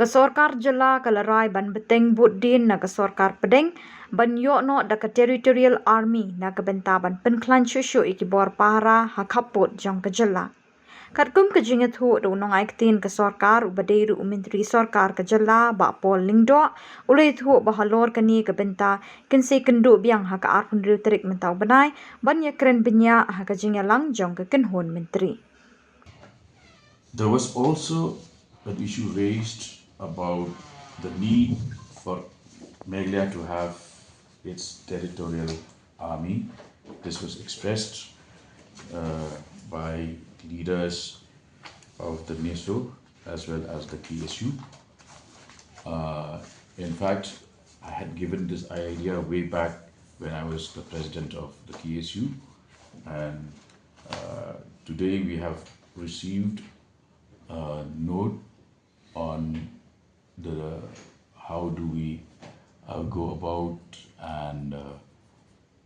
Sorkar kalarai ban Pdeng Buddien na Sorkar Pdeng ban yo no da Territorial Army na benta ban Pynkhlain shushu ikibor Pahara Khappud Khubor. Katkum kejingat hu do nong aiktin Sorkar ubadeiru Menteri Sorkar Khuborjylla ba Pol Lingdo ulit hu bahalor kani benta kinsi kendu biang haka arpun terik mentau benai ban yakren benya haka jingalang jong kenhon menteri. There was also an issue raised about the need for Meghalaya to have its territorial army. This was expressed by leaders of the NEHU as well as the KSU. In fact, I had given this idea way back when I was the president of the KSU, and today we have received a note on the how do we go about and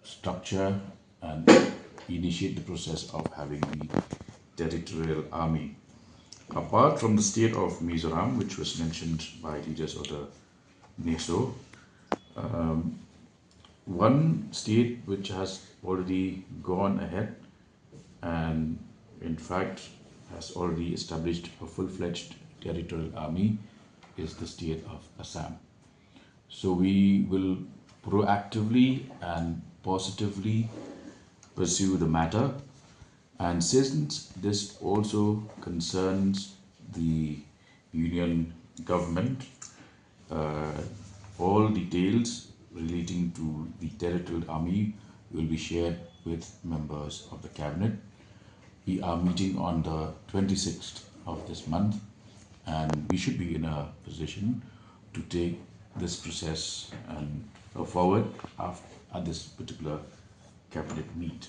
structure and initiate the process of having the territorial army. Apart from the state of Mizoram, which was mentioned by leaders of the NEHU, one state which has already gone ahead and in fact has already established a full-fledged territorial army is the state of Assam. So we will proactively and positively pursue the matter, and since this also concerns the union government, all details relating to the territorial army will be shared with members of the cabinet. We are meeting on the 26th of this month, and we should be in a position to take this process and forward at this particular cabinet meet.